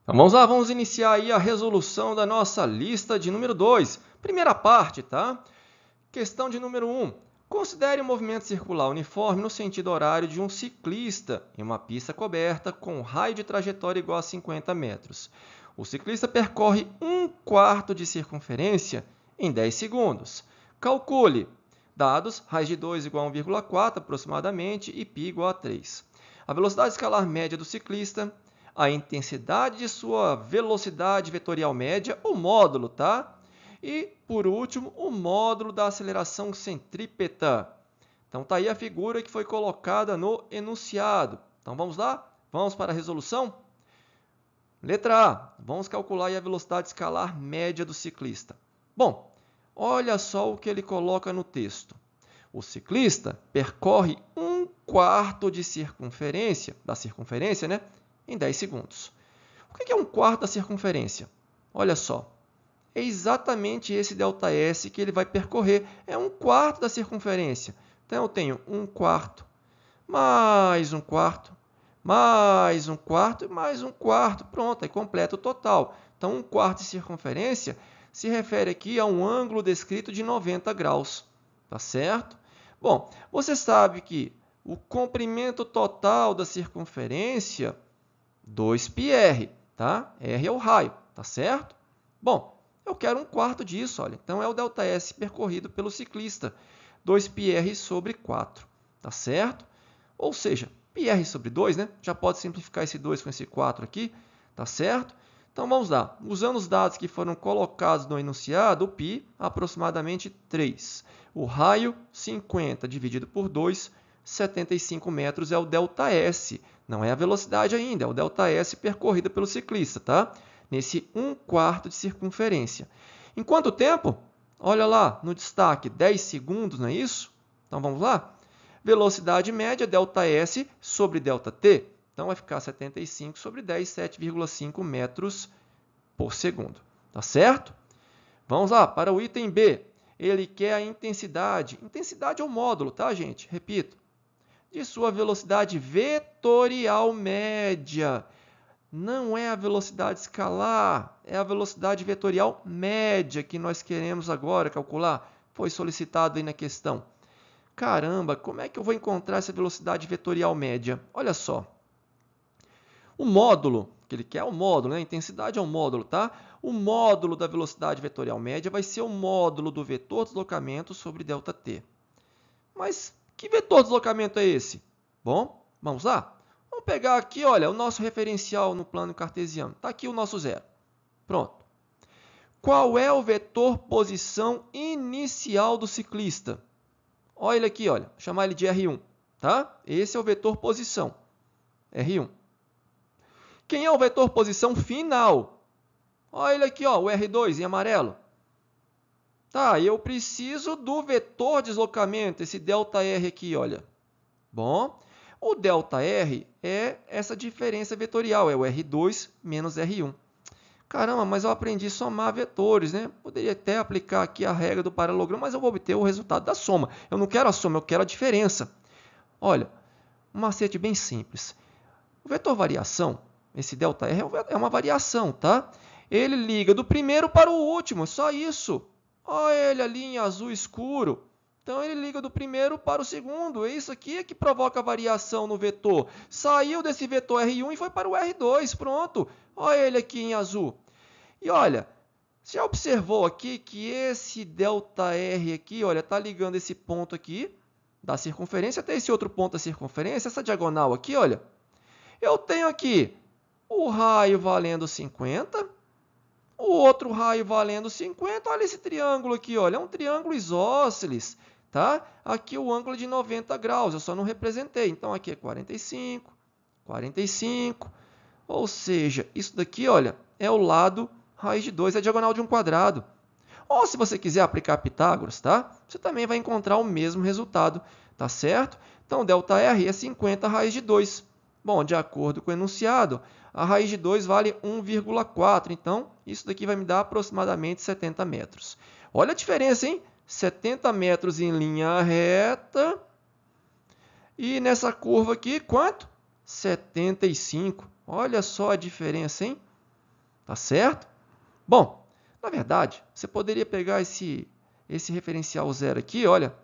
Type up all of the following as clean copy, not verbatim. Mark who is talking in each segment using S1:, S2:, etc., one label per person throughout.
S1: Então vamos lá, vamos iniciar aí a resolução da nossa lista de número 2. Primeira parte, tá? Questão de número 1. Considere o movimento circular uniforme no sentido horário de um ciclista em uma pista coberta com raio de trajetória igual a 50 metros. O ciclista percorre 1/4 de circunferência em 10 segundos. Calcule. Dados, raiz de 2 igual a 1,4 aproximadamente e π igual a 3. A velocidade escalar média do ciclista, a intensidade de sua velocidade vetorial média, o módulo, tá? E, por último, o módulo da aceleração centrípeta. Então, está aí a figura que foi colocada no enunciado. Então, vamos lá? Vamos para a resolução? Letra A. Vamos calcular a velocidade escalar média do ciclista. Bom, olha só o que ele coloca no texto. O ciclista percorre 1/4 de circunferência, né? Em 10 segundos. O que é 1/4 da circunferência? Olha só. É exatamente esse ΔS que ele vai percorrer. É 1/4 da circunferência. Então, eu tenho 1/4, mais 1/4, mais 1/4 e mais 1/4. Pronto, aí completa o total. Então, 1/4 de circunferência se refere aqui a um ângulo descrito de 90 graus. Tá certo? Bom, você sabe que o comprimento total da circunferência, 2πr, tá? R é o raio, tá certo? Bom, eu quero 1/4 disso, olha. Então, é o ΔS percorrido pelo ciclista. 2πr sobre 4, tá certo? Ou seja, πr sobre 2, né? Já pode simplificar esse 2 com esse 4 aqui, tá certo? Então, vamos lá. Usando os dados que foram colocados no enunciado, o π, aproximadamente 3. O raio, 50 dividido por 2, 75 metros é o ΔS. Não é a velocidade ainda, é o ΔS percorrida pelo ciclista, tá? Nesse 1/4 de circunferência. Em quanto tempo? Olha lá no destaque, 10 segundos, não é isso? Então, vamos lá? Velocidade média, ΔS sobre ΔT. Então, vai ficar 75 sobre 10, 7,5 metros por segundo. Tá certo? Vamos lá, para o item B. Ele quer a intensidade. Intensidade é o módulo, tá, gente? Repito. De sua velocidade vetorial média. Não é a velocidade escalar, é a velocidade vetorial média que nós queremos agora calcular. Foi solicitado aí na questão. Caramba, como é que eu vou encontrar essa velocidade vetorial média? Olha só. O módulo, que ele quer é o módulo, né? A intensidade é um módulo, tá? O módulo da velocidade vetorial média vai ser o módulo do vetor de deslocamento sobre ΔT. Mas que vetor de deslocamento é esse? Bom, vamos lá? Vamos pegar aqui, olha, o nosso referencial no plano cartesiano. Está aqui o nosso zero. Pronto. Qual é o vetor posição inicial do ciclista? Olha ele aqui, olha. Vou chamar ele de R1, tá? Esse é o vetor posição. R1. Quem é o vetor posição final? Olha ele aqui, ó, o R2 em amarelo. Tá, eu preciso do vetor deslocamento, esse ΔR aqui, olha. Bom, o ΔR é essa diferença vetorial, é o R2 menos R1. Caramba, mas eu aprendi a somar vetores, né? Poderia até aplicar aqui a regra do paralelogramo, mas eu vou obter o resultado da soma. Eu não quero a soma, eu quero a diferença. Olha, um macete bem simples. O vetor variação, esse ΔR é uma variação, tá? Ele liga do primeiro para o último, só isso. Olha ele ali em azul escuro. Então, ele liga do primeiro para o segundo. É isso aqui que provoca a variação no vetor. Saiu desse vetor R1 e foi para o R2. Pronto. Olha ele aqui em azul. E olha, já observou aqui que esse ΔR aqui, olha, está ligando esse ponto aqui da circunferência até esse outro ponto da circunferência, essa diagonal aqui, olha. Eu tenho aqui o raio valendo 50, o outro raio valendo 50. Olha esse triângulo aqui, olha, é um triângulo isósceles. Tá? Aqui o ângulo é de 90 graus, eu só não representei. Então, aqui é 45, 45. Ou seja, isso daqui, olha, é o lado raiz de 2, é a diagonal de um quadrado. Ou, se você quiser aplicar Pitágoras, tá? Você também vai encontrar o mesmo resultado, tá certo? Então, ΔR é 50 raiz de 2. Bom, de acordo com o enunciado, a raiz de 2 vale 1,4. Então, isso daqui vai me dar aproximadamente 70 metros. Olha a diferença, hein? 70 metros em linha reta. E nessa curva aqui, quanto? 75. Olha só a diferença, hein? Tá certo? Bom, na verdade, você poderia pegar esse referencial zero aqui, olha,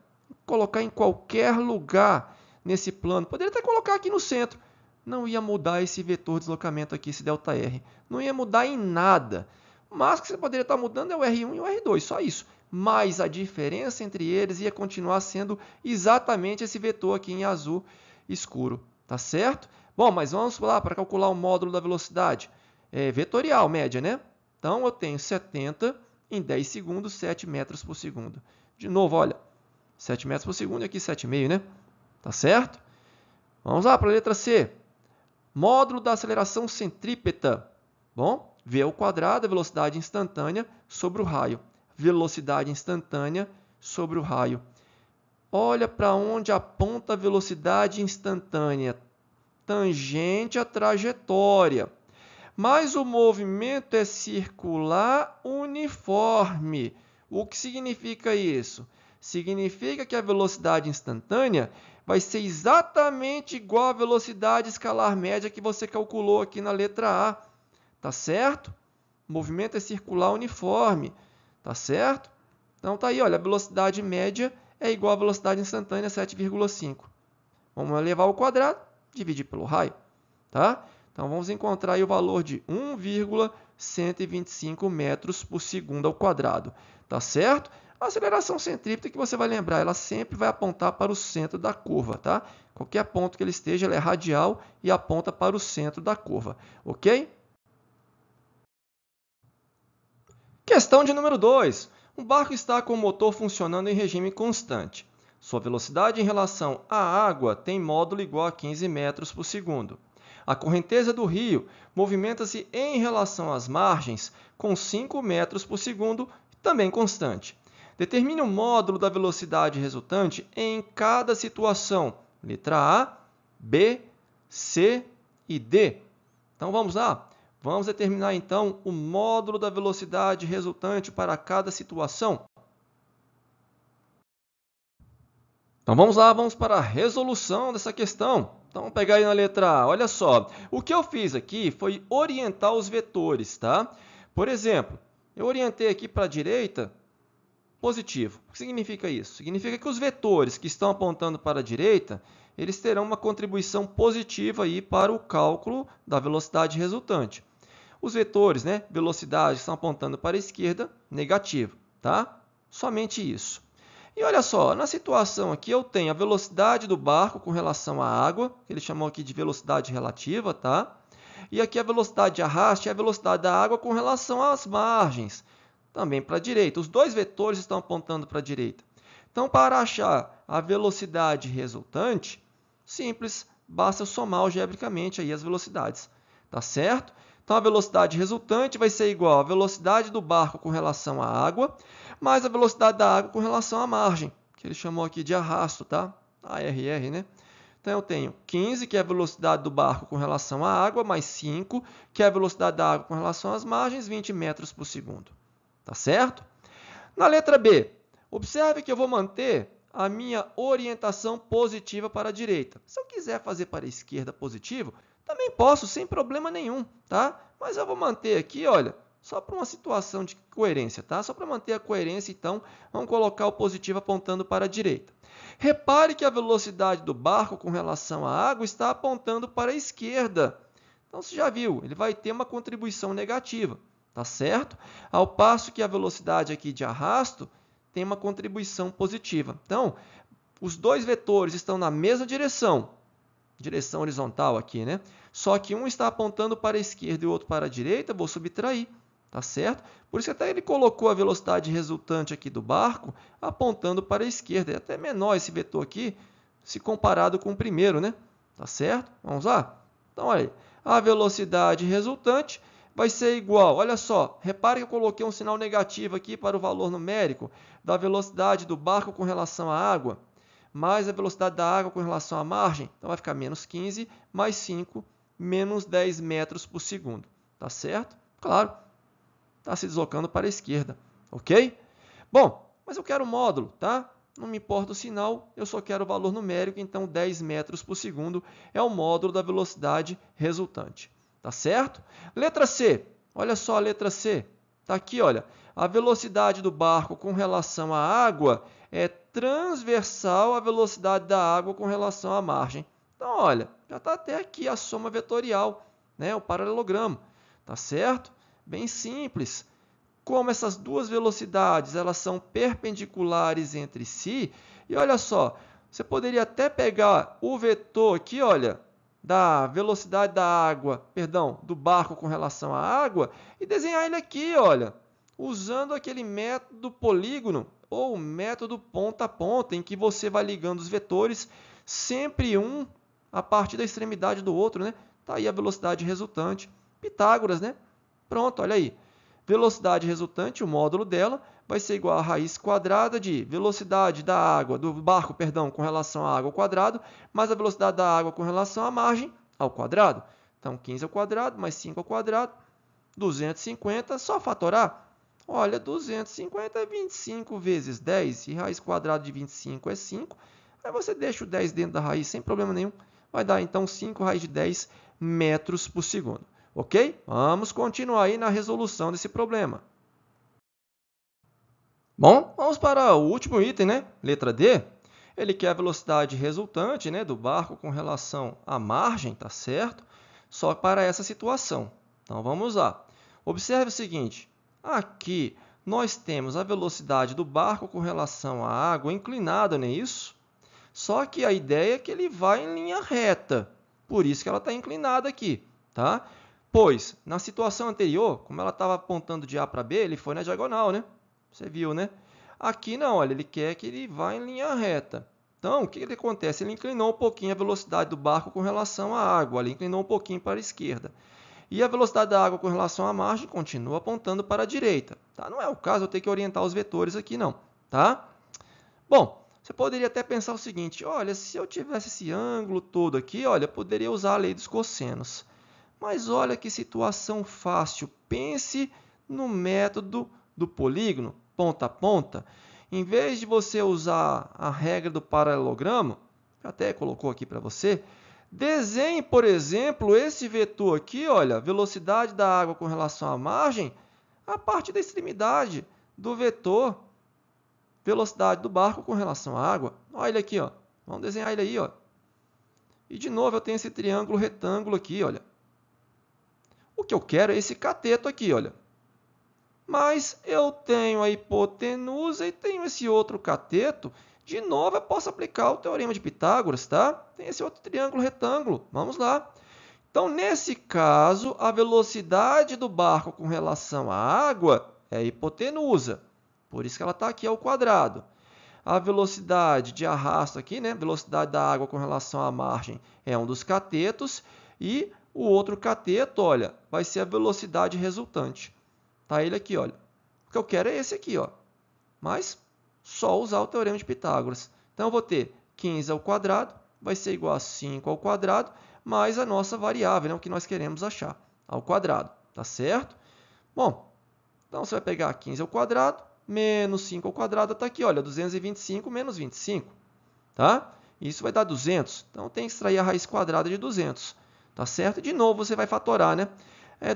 S1: colocar em qualquer lugar nesse plano. Poderia até colocar aqui no centro. Não ia mudar esse vetor de deslocamento aqui, esse ΔR. Não ia mudar em nada. Mas o que você poderia estar mudando é o R1 e o R2, só isso. Mas a diferença entre eles ia continuar sendo exatamente esse vetor aqui em azul escuro. Tá certo? Bom, mas vamos lá para calcular o módulo da velocidade. É vetorial, média, né? Então, eu tenho 70 em 10 segundos, 7 metros por segundo. De novo, olha, 7 metros por segundo e aqui 7,5, né? Tá certo? Vamos lá para a letra C. Módulo da aceleração centrípeta. Bom, V ao quadrado, a velocidade instantânea sobre o raio. Velocidade instantânea sobre o raio. Olha para onde aponta a velocidade instantânea. Tangente à trajetória. Mas o movimento é circular uniforme. O que significa isso? Significa que a velocidade instantânea vai ser exatamente igual à velocidade escalar média que você calculou aqui na letra A. Tá certo? O movimento é circular uniforme. Tá certo? Então tá aí, olha, a velocidade média é igual à velocidade instantânea 7,5. Vamos elevar ao quadrado, dividir pelo raio. Tá? Então, vamos encontrar aí o valor de 1,125 metros por segundo ao quadrado. Tá certo? A aceleração centrípeta, que você vai lembrar, ela sempre vai apontar para o centro da curva. Tá? Qualquer ponto que ele esteja, ela é radial e aponta para o centro da curva. Ok? Questão de número 2. Um barco está com o motor funcionando em regime constante. Sua velocidade em relação à água tem módulo igual a 15 metros por segundo. A correnteza do rio movimenta-se em relação às margens com 5 metros por segundo, também constante. Determine o módulo da velocidade resultante em cada situação. Letra A, B, C e D. Então vamos lá. Vamos determinar então o módulo da velocidade resultante para cada situação. Então vamos lá, vamos para a resolução dessa questão. Então, vamos pegar aí na letra A. Olha só, o que eu fiz aqui foi orientar os vetores, tá? Por exemplo, eu orientei aqui para a direita, positivo. O que significa isso? Significa que os vetores que estão apontando para a direita, eles terão uma contribuição positiva aí para o cálculo da velocidade resultante. Os vetores, né, velocidade, que estão apontando para a esquerda, negativo, tá? Somente isso. E olha só, na situação aqui eu tenho a velocidade do barco com relação à água, que ele chamou aqui de velocidade relativa, tá? E aqui a velocidade de arraste é a velocidade da água com relação às margens, também para a direita. Os dois vetores estão apontando para a direita. Então, para achar a velocidade resultante, simples, basta somar algebricamente aí as velocidades, tá certo? Então, a velocidade resultante vai ser igual à velocidade do barco com relação à água, mais a velocidade da água com relação à margem, que ele chamou aqui de arrasto, tá? ARR, né? Então, eu tenho 15, que é a velocidade do barco com relação à água, mais 5, que é a velocidade da água com relação às margens, 20 metros por segundo. Tá certo? Na letra B, observe que eu vou manter a minha orientação positiva para a direita. Se eu quiser fazer para a esquerda positivo, também posso, sem problema nenhum, tá? Mas eu vou manter aqui, olha, só para uma situação de coerência, tá? Só para manter a coerência, então, vamos colocar o positivo apontando para a direita. Repare que a velocidade do barco com relação à água está apontando para a esquerda. Então, você já viu, ele vai ter uma contribuição negativa, tá certo? Ao passo que a velocidade aqui de arrasto tem uma contribuição positiva. Então, os dois vetores estão na mesma direção horizontal aqui, né? Só que um está apontando para a esquerda e o outro para a direita, vou subtrair, tá certo? Por isso que até ele colocou a velocidade resultante aqui do barco apontando para a esquerda. É até menor esse vetor aqui, se comparado com o primeiro, né? Tá certo? Vamos lá? Então, olha aí. A velocidade resultante vai ser igual, olha só, repare que eu coloquei um sinal negativo aqui para o valor numérico da velocidade do barco com relação à água, mais a velocidade da água com relação à margem, então vai ficar menos 15, mais 5, menos 10 metros por segundo, tá certo? Claro, está se deslocando para a esquerda, ok? Bom, mas eu quero o módulo, tá? Não me importa o sinal, eu só quero o valor numérico, então 10 metros por segundo é o módulo da velocidade resultante. Tá certo? Letra C. Olha só a letra C. Está aqui, olha. A velocidade do barco com relação à água é transversal à velocidade da água com relação à margem. Então, olha, já está até aqui a soma vetorial, né? O paralelogramo. Tá certo? Bem simples. Como essas duas velocidades elas são perpendiculares entre si, e olha só, você poderia até pegar o vetor aqui, olha, da velocidade da água, perdão, do barco com relação à água, e desenhar ele aqui, olha, usando aquele método polígono ou método ponta a ponta, em que você vai ligando os vetores, sempre um a partir da extremidade do outro, né? Tá aí a velocidade resultante. Pitágoras, né? Pronto, olha aí. Velocidade resultante, o módulo dela, vai ser igual a raiz quadrada de velocidade da água, do barco, perdão, com relação à água ao quadrado, mais a velocidade da água com relação à margem ao quadrado. Então, 15 ao quadrado mais 5 ao quadrado, 250, só fatorar. Olha, 250 é 25 vezes 10, e raiz quadrada de 25 é 5. Aí você deixa o 10 dentro da raiz sem problema nenhum. Vai dar, então, 5 raiz de 10 metros por segundo. Ok? Vamos continuar aí na resolução desse problema. Bom, vamos para o último item, né? Letra D. Ele quer a velocidade resultante, né, do barco com relação à margem, tá certo? Só para essa situação. Então, vamos lá. Observe o seguinte. Aqui, nós temos a velocidade do barco com relação à água inclinada, não é isso? Só que a ideia é que ele vai em linha reta. Por isso que ela está inclinada aqui, tá? Pois, na situação anterior, como ela estava apontando de A para B, ele foi na diagonal, né? Você viu, né? Aqui não, olha, ele quer que ele vá em linha reta. Então, o que acontece? Ele inclinou um pouquinho a velocidade do barco com relação à água. Ele inclinou um pouquinho para a esquerda. E a velocidade da água com relação à margem continua apontando para a direita. Tá? Não é o caso eu ter que orientar os vetores aqui, não. Tá? Bom, você poderia até pensar o seguinte, olha, se eu tivesse esse ângulo todo aqui, olha, eu poderia usar a lei dos cossenos. Mas olha que situação fácil. Pense no método do polígono, ponta a ponta. Em vez de você usar a regra do paralelogramo, que até colocou aqui para você, desenhe, por exemplo, esse vetor aqui, olha, velocidade da água com relação à margem, a partir da extremidade do vetor velocidade do barco com relação à água. Olha ele aqui, ó. Vamos desenhar ele aí, ó. E de novo eu tenho esse triângulo retângulo aqui, olha. O que eu quero é esse cateto aqui, olha. Mas eu tenho a hipotenusa e tenho esse outro cateto. De novo, eu posso aplicar o teorema de Pitágoras, tá? Tem esse outro triângulo retângulo. Vamos lá. Então, nesse caso, a velocidade do barco com relação à água é a hipotenusa. Por isso que ela está aqui ao quadrado. A velocidade de arrasto aqui, né? Velocidade da água com relação à margem é um dos catetos. E o outro cateto, olha, vai ser a velocidade resultante. Tá ele aqui, olha. O que eu quero é esse aqui, ó. Mas só usar o teorema de Pitágoras. Então, eu vou ter 15 ao quadrado, vai ser igual a 5 ao quadrado, mais a nossa variável, né, o que nós queremos achar, ao quadrado. Tá certo? Bom, então você vai pegar 15 ao quadrado, menos 5 ao quadrado, está aqui, olha, 225 menos 25. Tá? Isso vai dar 200. Então, tem que extrair a raiz quadrada de 200. Tá certo? De novo, você vai fatorar, né?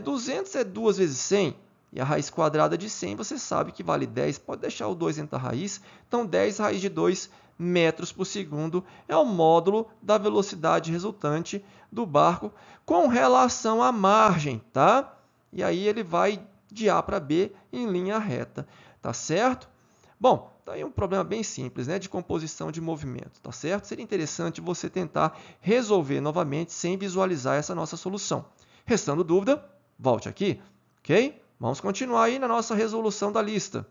S1: 200 é 2 vezes 100. E a raiz quadrada de 100, você sabe que vale 10. Pode deixar o 2 dentro da raiz. Então, 10 raiz de 2 metros por segundo é o módulo da velocidade resultante do barco com relação à margem, tá? E aí ele vai de A para B em linha reta, tá certo? Bom, tá aí um problema bem simples, né, de composição de movimento, tá certo? Seria interessante você tentar resolver novamente sem visualizar essa nossa solução. Restando dúvida, volte aqui, ok? Vamos continuar aí na nossa resolução da lista.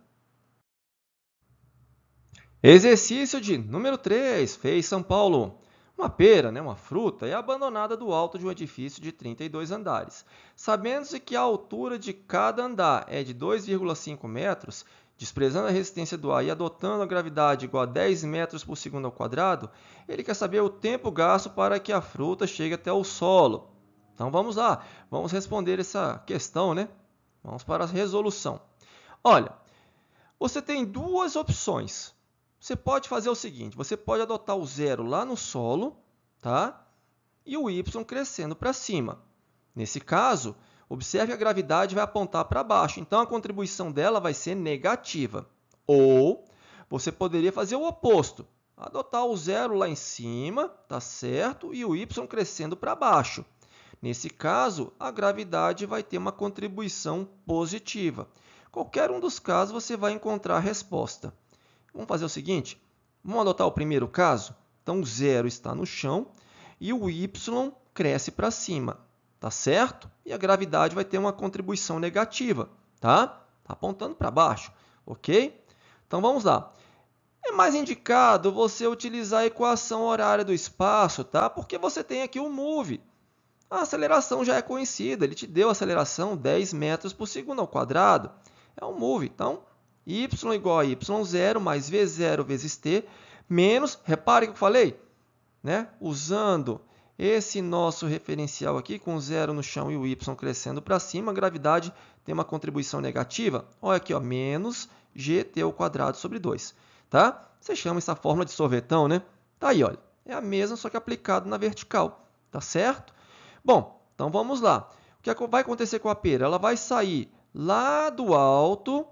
S1: Exercício de número 3, fez São Paulo. Uma pera, né, uma fruta, é abandonada do alto de um edifício de 32 andares. Sabendo-se que a altura de cada andar é de 2,5 metros, desprezando a resistência do ar e adotando a gravidade igual a 10 metros por segundo ao quadrado, ele quer saber o tempo gasto para que a fruta chegue até o solo. Então vamos lá, vamos responder essa questão, né? Vamos para a resolução. Olha, você tem duas opções. Você pode fazer o seguinte, você pode adotar o zero lá no solo, tá? E o y crescendo para cima. Nesse caso, Observe que a gravidade vai apontar para baixo, então a contribuição dela vai ser negativa. Ou você poderia fazer o oposto, adotar o zero lá em cima, tá certo? E o y crescendo para baixo. Nesse caso, a gravidade vai ter uma contribuição positiva. Qualquer um dos casos, você vai encontrar a resposta. Vamos fazer o seguinte, vamos adotar o primeiro caso. Então, o zero está no chão e o y cresce para cima, tá certo? E a gravidade vai ter uma contribuição negativa, tá? Tá apontando para baixo, ok? Então, vamos lá. É mais indicado você utilizar a equação horária do espaço, tá? Porque você tem aqui o move. A aceleração já é conhecida, ele te deu a aceleração 10 metros por segundo ao quadrado. É um move, então, y igual a y0 mais v0 vezes t, menos, repare que eu falei, né? Usando esse nosso referencial aqui, com o zero no chão e o y crescendo para cima, a gravidade tem uma contribuição negativa. Olha aqui, ó, menos gt ao quadrado sobre 2. Tá? Você chama essa fórmula de sorvetão, né? Tá aí, olha. É a mesma, só que aplicado na vertical. Tá certo? Bom, então vamos lá. O que vai acontecer com a pera? Ela vai sair lá do alto.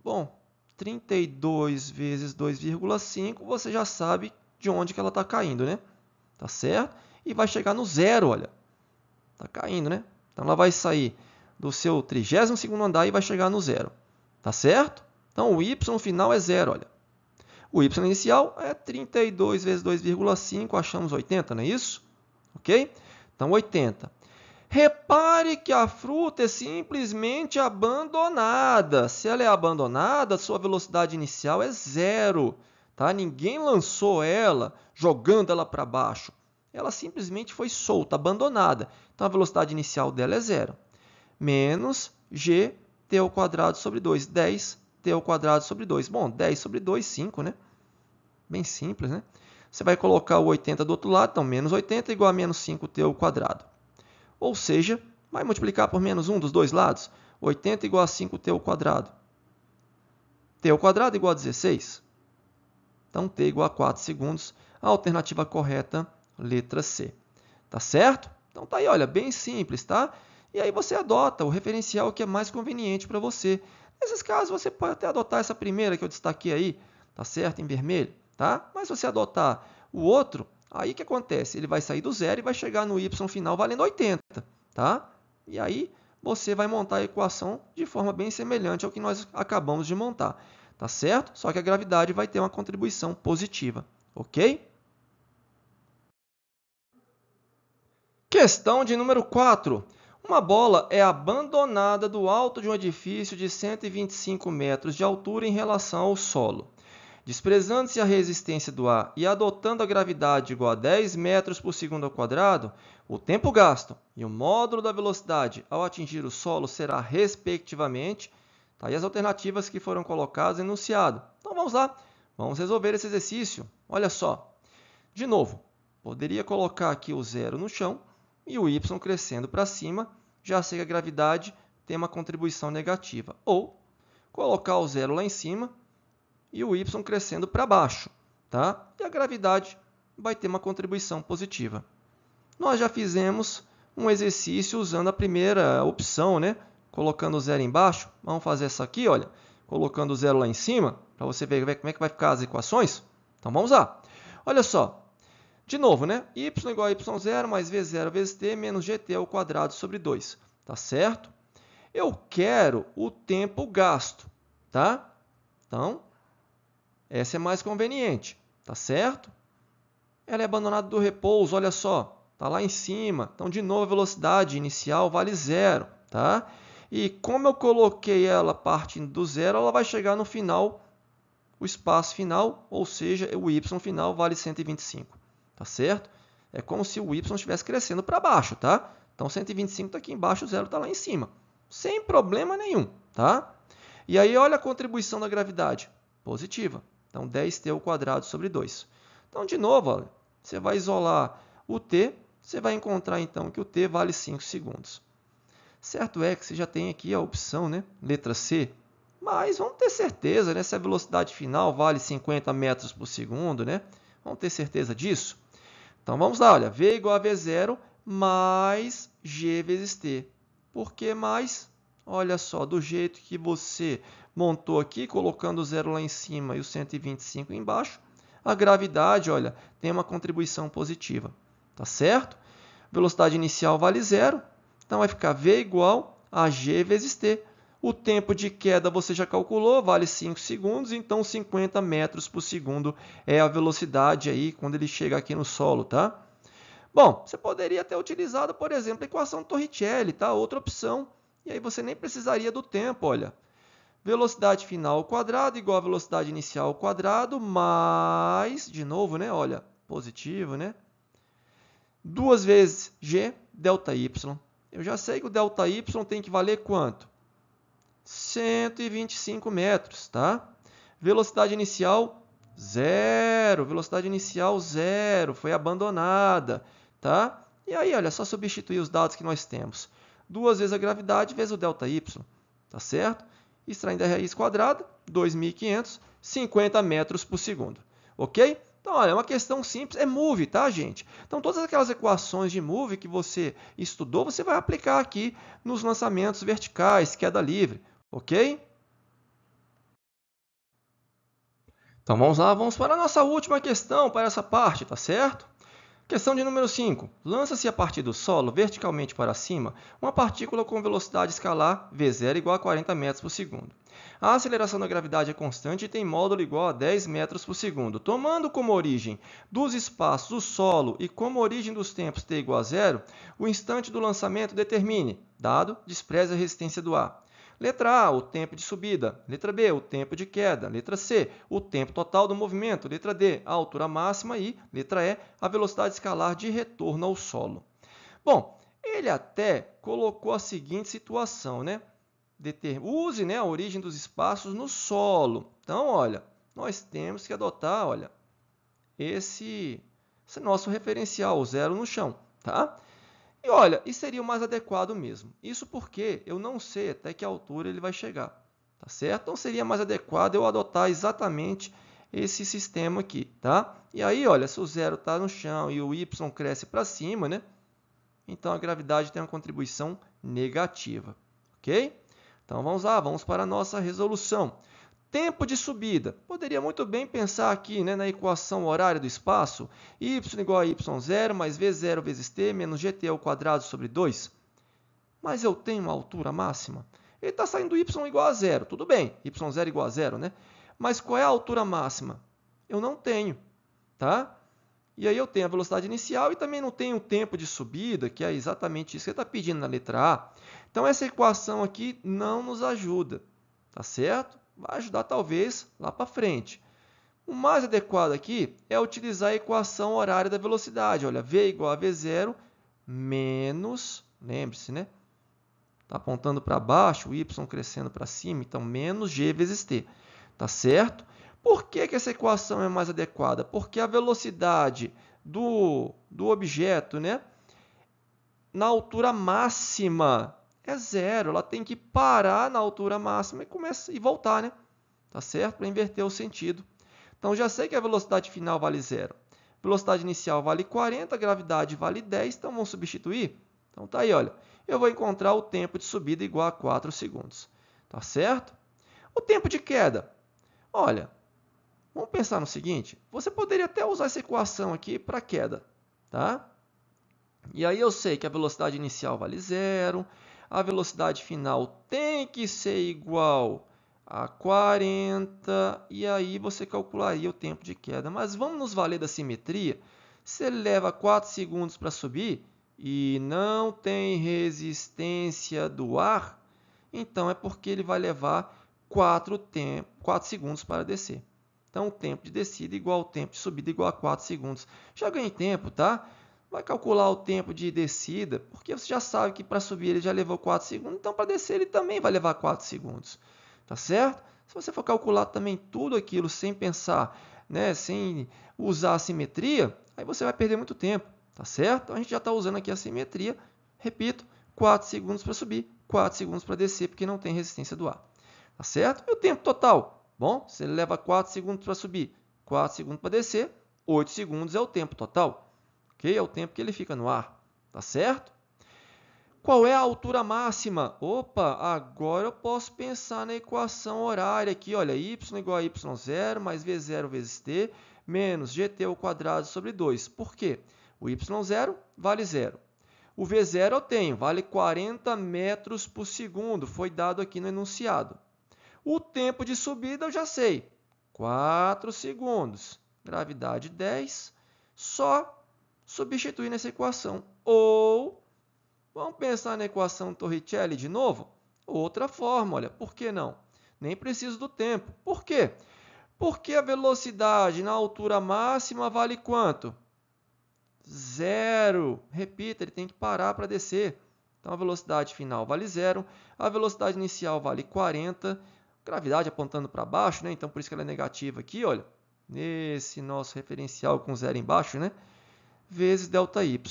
S1: Bom, 32 vezes 2,5, você já sabe de onde que ela está caindo, né? Tá certo? E vai chegar no zero, olha. Tá caindo, né? Então ela vai sair do seu 32º andar e vai chegar no zero. Tá certo? Então o y final é zero, olha. O y inicial é 32 vezes 2,5, achamos 80, não é isso? Ok? Então, 80. Repare que a fruta é simplesmente abandonada. Se ela é abandonada, sua velocidade inicial é zero. Tá? Ninguém lançou ela, jogando ela para baixo. Ela simplesmente foi solta, abandonada. Então, a velocidade inicial dela é zero. Menos gt ao quadrado sobre 2. 10t ao quadrado sobre 2. Bom, 10 sobre 2, 5, né? Bem simples, né? Você vai colocar o 80 do outro lado, então menos 80 igual a menos 5t ao quadrado. Ou seja, vai multiplicar por menos 1 dos dois lados. 80 igual a 5t ao quadrado. t ao quadrado igual a 16. Então, t igual a 4 segundos. A alternativa correta, letra C. Tá certo? Então, tá aí, olha, bem simples, tá? E aí você adota o referencial que é mais conveniente para você. Nesses casos, você pode até adotar essa primeira que eu destaquei aí, tá certo? Em vermelho. Tá? Mas se você adotar o outro, aí o que acontece? Ele vai sair do zero e vai chegar no y final valendo 80. Tá? E aí você vai montar a equação de forma bem semelhante ao que nós acabamos de montar. Tá certo? Só que a gravidade vai ter uma contribuição positiva. Ok? Questão de número 4. Uma bola é abandonada do alto de um edifício de 125 metros de altura em relação ao solo. Desprezando-se a resistência do ar e adotando a gravidade igual a 10 metros por segundo ao quadrado, o tempo gasto e o módulo da velocidade ao atingir o solo será, respectivamente, tá aí as alternativas que foram colocadas no enunciado. Então vamos lá, vamos resolver esse exercício. Olha só, de novo, poderia colocar aqui o zero no chão e o y crescendo para cima, já sei que a gravidade tem uma contribuição negativa. Ou colocar o zero lá em cima e o y crescendo para baixo, tá? E a gravidade vai ter uma contribuição positiva. Nós já fizemos um exercício usando a primeira opção, né? Colocando o zero embaixo. Vamos fazer essa aqui, olha. Colocando o zero lá em cima, para você ver como é que vai ficar as equações. Então, vamos lá. Olha só. De novo, né? y igual a y0 mais v0 vezes t menos gt ao quadrado sobre 2. Tá certo? Eu quero o tempo gasto, tá? Então, essa é mais conveniente, tá certo? Ela é abandonada do repouso, olha só, tá lá em cima. Então, de novo, a velocidade inicial vale zero, tá? E como eu coloquei ela partindo do zero, ela vai chegar no final, o espaço final, ou seja, o y final vale 125, tá certo? É como se o y estivesse crescendo para baixo, tá? Então, 125 está aqui embaixo, o zero está lá em cima, sem problema nenhum, tá? E aí, olha a contribuição da gravidade, positiva. Então, 10t ao quadrado sobre 2. Então, de novo, olha, você vai isolar o t, você vai encontrar, então, que o t vale 5 segundos. Certo é que você já tem aqui a opção, né? Letra C. Mas vamos ter certeza, né? Se a velocidade final vale 50 metros por segundo, né? Vamos ter certeza disso? Então, vamos lá, olha. V igual a V0 mais G vezes T. Por que mais? Olha só, do jeito que você montou aqui, colocando o 0 lá em cima e o 125 embaixo, a gravidade, olha, tem uma contribuição positiva, tá certo? Velocidade inicial vale 0, então vai ficar V igual a G vezes T. O tempo de queda você já calculou, vale 5 segundos, então 50 metros por segundo é a velocidade aí quando ele chega aqui no solo, tá? Bom, você poderia ter utilizado, por exemplo, a equação Torricelli, tá? Outra opção, e aí você nem precisaria do tempo, olha. Velocidade final ao quadrado igual a velocidade inicial ao quadrado, mais, de novo, né? Olha, positivo, né? 2 vezes G, ΔY. Eu já sei que o ΔY tem que valer quanto? 125 metros, tá? Velocidade inicial, 0. Velocidade inicial, 0. Foi abandonada, tá? E aí, olha, só substituir os dados que nós temos. 2 vezes a gravidade vezes o ΔY, tá certo? Extraindo a raiz quadrada, 2.500, 50 metros por segundo, ok? Então, olha, é uma questão simples, é move, tá, gente? Então, todas aquelas equações de move que você estudou, você vai aplicar aqui nos lançamentos verticais, queda livre, ok? Então, vamos lá, vamos para a nossa última questão para essa parte, tá certo? Questão de número 5. Lança-se a partir do solo, verticalmente para cima, uma partícula com velocidade escalar v0 igual a 40 metros por segundo. A aceleração da gravidade é constante e tem módulo igual a 10 metros por segundo. Tomando como origem dos espaços o solo e como origem dos tempos t igual a 0, o instante do lançamento determine, dado, despreze a resistência do ar. Letra A, o tempo de subida. Letra B, o tempo de queda. Letra C, o tempo total do movimento. Letra D, a altura máxima. E, letra E, a velocidade escalar de retorno ao solo. Bom, ele até colocou a seguinte situação, né? Use, né, a origem dos espaços no solo. Então, olha, nós temos que adotar, olha, esse nosso referencial, o 0 no chão, tá? E olha, isso seria o mais adequado mesmo. Isso porque eu não sei até que altura ele vai chegar, tá certo? Então seria mais adequado eu adotar exatamente esse sistema aqui, tá? E aí, olha, se o 0 está no chão e o y cresce para cima, né? Então a gravidade tem uma contribuição negativa, ok? Então vamos lá, vamos para a nossa resolução. Tempo de subida. Poderia muito bem pensar aqui, né, na equação horária do espaço, y igual a y0 mais v0 vezes t menos gt ao quadrado sobre 2. Mas eu tenho uma altura máxima. Ele está saindo y igual a 0. Tudo bem, y0 igual a 0, né? Mas qual é a altura máxima? Eu não tenho, tá? E aí eu tenho a velocidade inicial e também não tenho o tempo de subida, que é exatamente isso que ele está pedindo na letra A. Então essa equação aqui não nos ajuda, tá certo? Vai ajudar talvez lá para frente. O mais adequado aqui é utilizar a equação horária da velocidade. Olha, v igual a v0 menos, lembre-se, né? Está apontando para baixo, o y crescendo para cima, então menos g vezes t. Tá certo? Por que essa equação é mais adequada? Porque a velocidade do objeto, né, na altura máxima é 0. Ela tem que parar na altura máxima e voltar, né? Tá certo? Para inverter o sentido. Então, já sei que a velocidade final vale 0. Velocidade inicial vale 40, gravidade vale 10, então vamos substituir? Então, tá aí, olha. Eu vou encontrar o tempo de subida igual a 4 segundos. Tá certo? O tempo de queda. Olha, vamos pensar no seguinte. Você poderia até usar essa equação aqui para queda, tá? E aí eu sei que a velocidade inicial vale 0, a velocidade final tem que ser igual a 40, e aí você calcularia o tempo de queda. Mas vamos nos valer da simetria. Se ele leva 4 segundos para subir e não tem resistência do ar, então é porque ele vai levar 4 segundos para descer. Então, o tempo de descida igual ao tempo de subida igual a 4 segundos. Já ganhei tempo, tá? Vai calcular o tempo de descida, porque você já sabe que para subir ele já levou 4 segundos, então para descer ele também vai levar 4 segundos. Tá certo? Se você for calcular também tudo aquilo sem pensar, né, sem usar a simetria, aí você vai perder muito tempo. Tá certo? Então a gente já está usando aqui a simetria. Repito, 4 segundos para subir, 4 segundos para descer, porque não tem resistência do ar. Tá certo? E o tempo total? Bom, se ele leva 4 segundos para subir, 4 segundos para descer, 8 segundos é o tempo total. Ok? É o tempo que ele fica no ar. Tá certo? Qual é a altura máxima? Opa, agora eu posso pensar na equação horária aqui. Olha, y igual a y0 mais v0 vezes t menos gt ao quadrado sobre 2. Por quê? O y0 vale 0. O v0 eu tenho, vale 40 metros por segundo, foi dado aqui no enunciado. O tempo de subida eu já sei, 4 segundos. Gravidade 10, só substituir nessa equação. Ou, vamos pensar na equação Torricelli de novo? Outra forma, olha, por que não? Nem preciso do tempo. Por quê? Porque a velocidade na altura máxima vale quanto? 0. Repita, ele tem que parar para descer. Então, a velocidade final vale 0. A velocidade inicial vale 40. Gravidade apontando para baixo, né? Então, por isso que ela é negativa aqui, olha. Nesse nosso referencial com 0 embaixo, né? Vezes ΔY.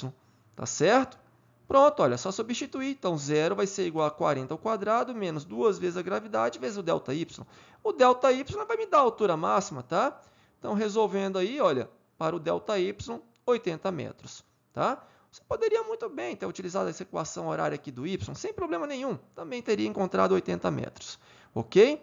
S1: Tá certo? Pronto, olha, só substituir. Então, 0 vai ser igual a 40 ao quadrado, menos 2 vezes a gravidade, vezes o ΔY. O ΔY vai me dar a altura máxima, tá? Então, resolvendo aí, olha, para o ΔY, 80 metros, tá? Você poderia muito bem ter utilizado essa equação horária aqui do y, sem problema nenhum. Também teria encontrado 80 metros, ok?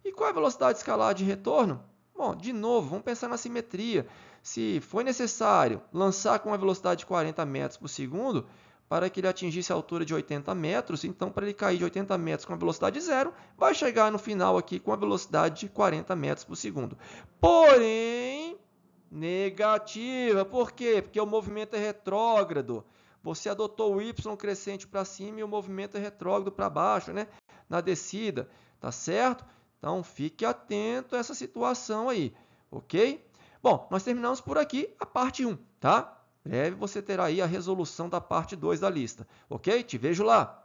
S1: E qual é a velocidade escalar de retorno? Bom, de novo, vamos pensar na simetria. Se foi necessário lançar com uma velocidade de 40 metros por segundo, para que ele atingisse a altura de 80 metros, então para ele cair de 80 metros com a velocidade zero, vai chegar no final aqui com a velocidade de 40 metros por segundo. Porém, negativa. Por quê? Porque o movimento é retrógrado. Você adotou o y crescente para cima e o movimento é retrógrado para baixo, né? Na descida, tá certo? Então, fique atento a essa situação aí, ok? Bom, nós terminamos por aqui a parte 1, tá? Breve você terá aí a resolução da parte 2 da lista, ok? Te vejo lá!